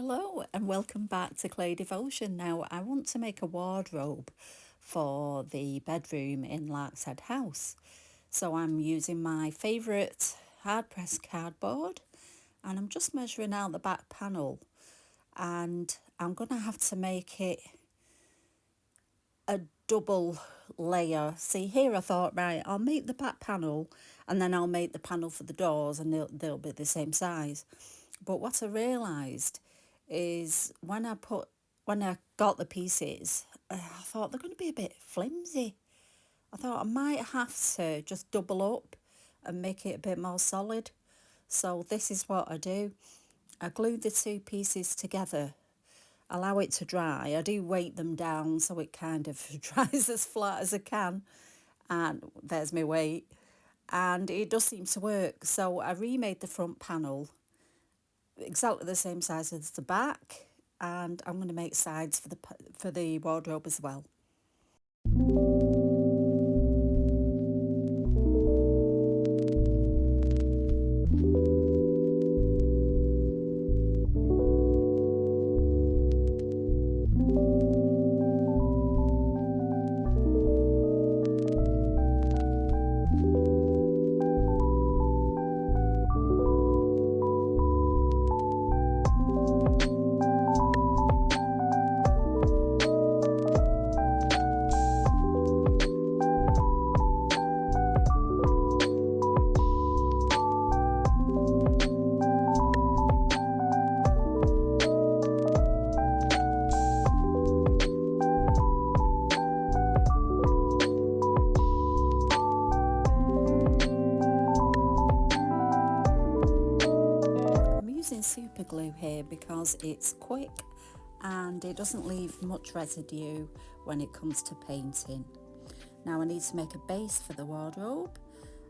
Hello and welcome back to Clay Devotion. Now I want to make a wardrobe for the bedroom in LARKSHEAD House. So I'm using my favourite hard pressed cardboard and I'm just measuring out the back panel, and I'm going to have to make it a double layer. See here, I thought, right, I'll make the back panel and then I'll make the panel for the doors and they'll be the same size. But what I realised is when I got the pieces, I thought they're going to be a bit flimsy. I thought I might have to just double up and make it a bit more solid. So this is what I do. I glue the two pieces together, allow it to dry. I do weight them down so it kind of dries as flat as I can. And there's my weight. And it does seem to work. So I remade the front panel exactly the same size as the back, and I'm going to make sides for the wardrobe as well. Using super glue here because it's quick and it doesn't leave much residue when it comes to painting. Now I need to make a base for the wardrobe.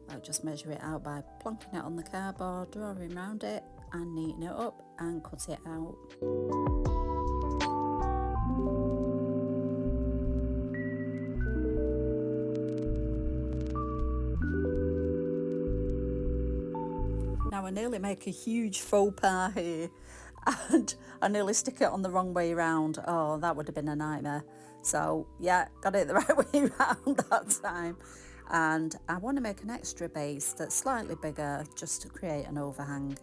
I'll just measure it out by plonking it on the cardboard, drawing around it and neaten it up and cut it out. Now I nearly make a huge faux pas here and I nearly stick it on the wrong way around. Oh, that would have been a nightmare. So yeah, got it the right way around that time. And I want to make an extra base that's slightly bigger just to create an overhang.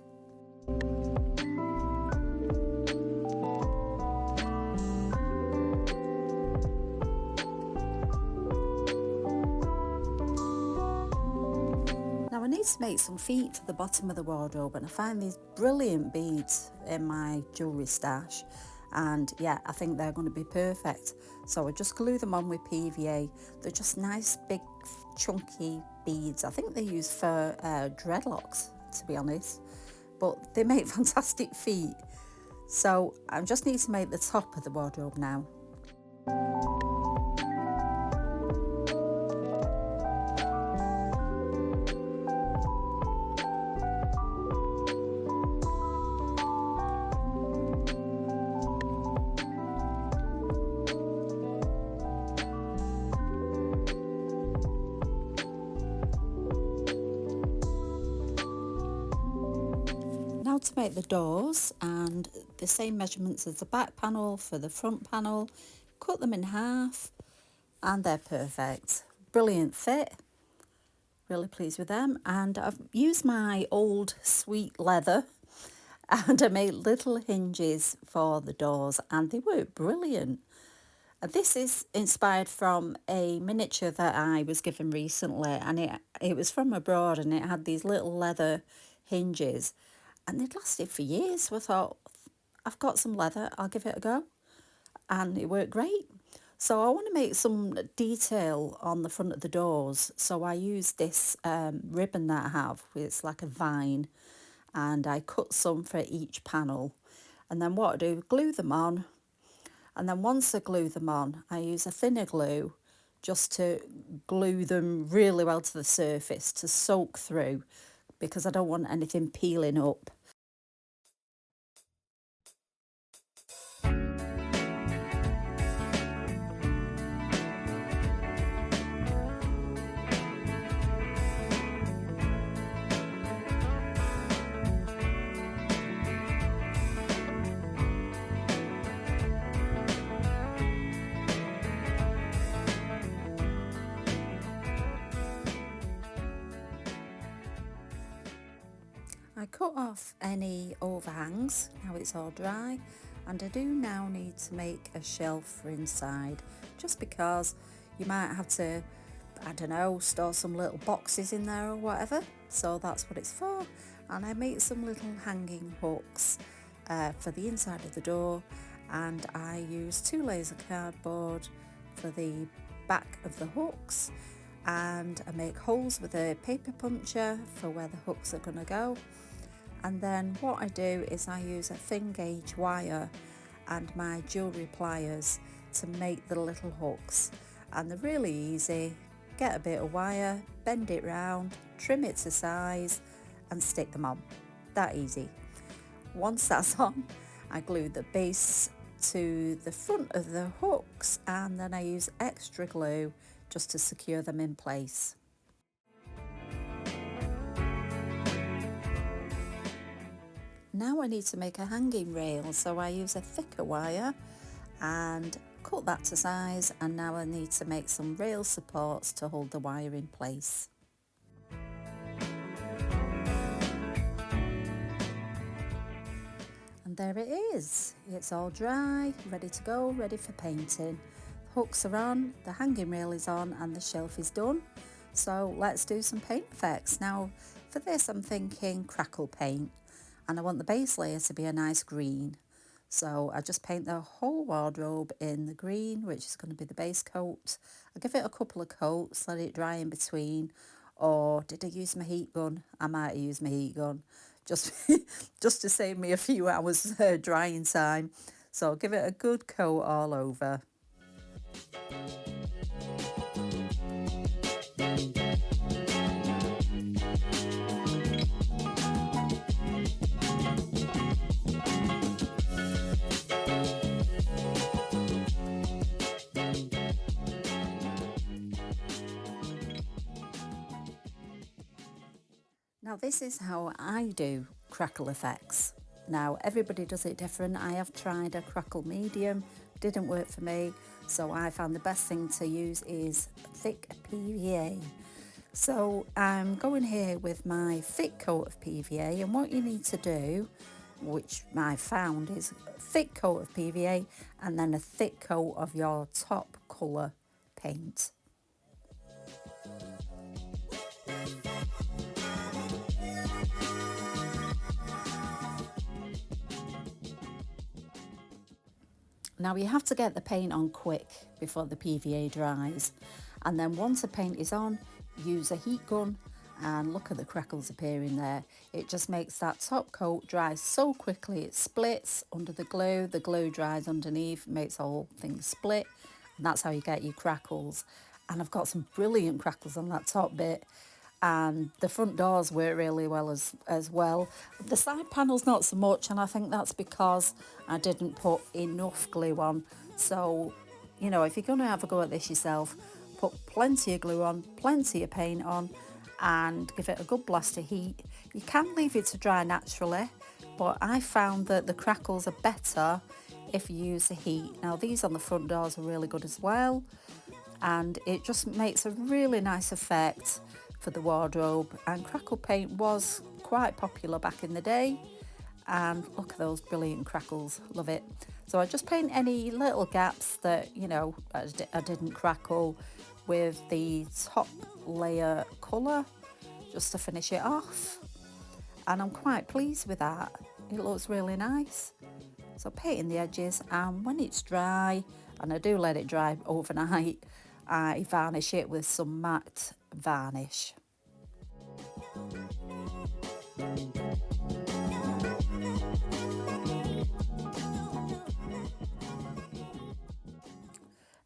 I need to make some feet for the bottom of the wardrobe, and I find these brilliant beads in my jewellery stash, and yeah, I think they're going to be perfect. So I just glue them on with PVA. They're just nice big chunky beads. I think they're used for dreadlocks, to be honest, but they make fantastic feet. So I just need to make the top of the wardrobe now. Now to make the doors, and the same measurements as the back panel for the front panel, cut them in half and they're perfect. Brilliant fit, really pleased with them. And I've used my old sweet leather and I made little hinges for the doors and they work brilliant. This is inspired from a miniature that I was given recently, and it was from abroad and it had these little leather hinges and they'd lasted for years. So I thought, I've got some leather, I'll give it a go, and it worked great. So I want to make some detail on the front of the doors, so I used this ribbon that I have. It's like a vine, and I cut some for each panel, and then what I do, glue them on, and then once I glue them on, I use a thinner glue just to glue them really well to the surface to soak through, because I don't want anything peeling up. I cut off any overhangs, now it's all dry, and I do now need to make a shelf for inside, just because you might have to, I don't know, store some little boxes in there or whatever, so that's what it's for. And I make some little hanging hooks for the inside of the door, and I use 2 layers of cardboard for the back of the hooks, and I make holes with a paper puncher for where the hooks are going to go. And then what I do is I use a thin gauge wire and my jewellery pliers to make the little hooks, and they're really easy. Get a bit of wire, bend it round, trim it to size and stick them on. That easy. Once that's on, I glue the base to the front of the hooks, and then I use extra glue just to secure them in place. Now I need to make a hanging rail, so I use a thicker wire and cut that to size, and now I need to make some rail supports to hold the wire in place. And there it is, it's all dry, ready to go, ready for painting. The hooks are on, the hanging rail is on, and the shelf is done. So let's do some paint effects. Now for this I'm thinking Crackle paint, and I want the base layer to be a nice green. So I just paint the whole wardrobe in the green, which is going to be the base coat. I give it a couple of coats, let it dry in between. Or did I use my heat gun? I might have used my heat gun just, just to save me a few hours drying time. So I'll give it a good coat all over. Now this is how I do crackle effects. Now everybody does it different. I have tried a crackle medium, didn't work for me, so I found the best thing to use is thick PVA. So I'm going here with my thick coat of PVA, and what you need to do, which I found, is a thick coat of PVA and then a thick coat of your top colour paint. Now you have to get the paint on quick before the PVA dries, and then once the paint is on, use a heat gun, and look at the crackles appearing there. It just makes that top coat dry so quickly, it splits under the glue dries underneath, makes the whole thing split, and that's how you get your crackles. And I've got some brilliant crackles on that top bit, and the front doors work really well as well. The side panels not so much, and I think that's because I didn't put enough glue on. So, you know, if you're going to have a go at this yourself, put plenty of glue on, plenty of paint on, and give it a good blast of heat. You can leave it to dry naturally, but I found that the crackles are better if you use the heat. Now these on the front doors are really good as well, and it just makes a really nice effect for the wardrobe. And crackle paint was quite popular back in the day, and look at those brilliant crackles, love it. So I just paint any little gaps that, you know, I didn't crackle with the top layer colour, just to finish it off, and I'm quite pleased with that. It looks really nice. So painting the edges, and when it's dry, and I do let it dry overnight, I varnish it with some matte varnish.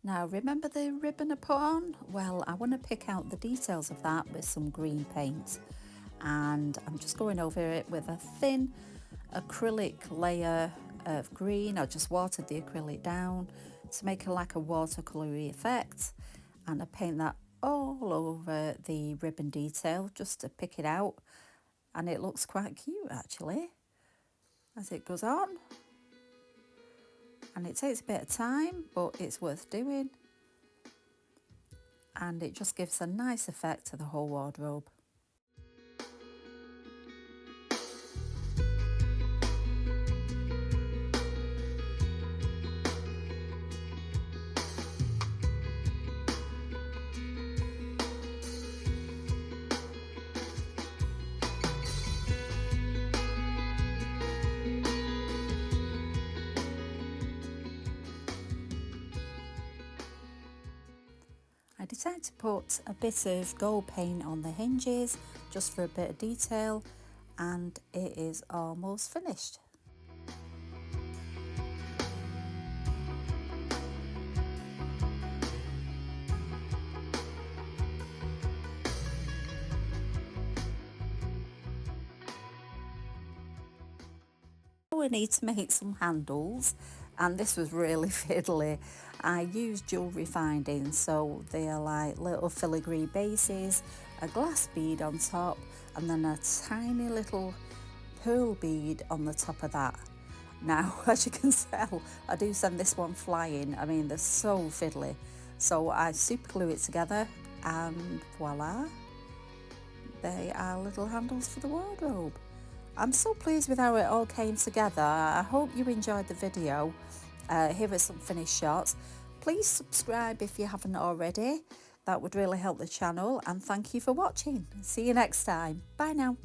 Now remember the ribbon I put on? Well, I want to pick out the details of that with some green paint, and I'm just going over it with a thin acrylic layer of green. I just watered the acrylic down to make it like a watercolory effect, and I paint that all over the ribbon detail just to pick it out, and it looks quite cute actually as it goes on. And it takes a bit of time, but it's worth doing, and it just gives a nice effect to the whole wardrobe. put a bit of gold paint on the hinges just for a bit of detail, and it is almost finished. We need to make some handles, and this was really fiddly. I used jewellery findings, so they are like little filigree bases, a glass bead on top, and then a tiny little pearl bead on the top of that. Now, as you can tell, I do send this one flying. I mean, they're so fiddly. So I super glue it together, and voila, they are little handles for the wardrobe. I'm so pleased with how it all came together. I hope you enjoyed the video. Here are some finished shots. Please subscribe if you haven't already. That would really help the channel, and thank you for watching. See you next time. Bye now.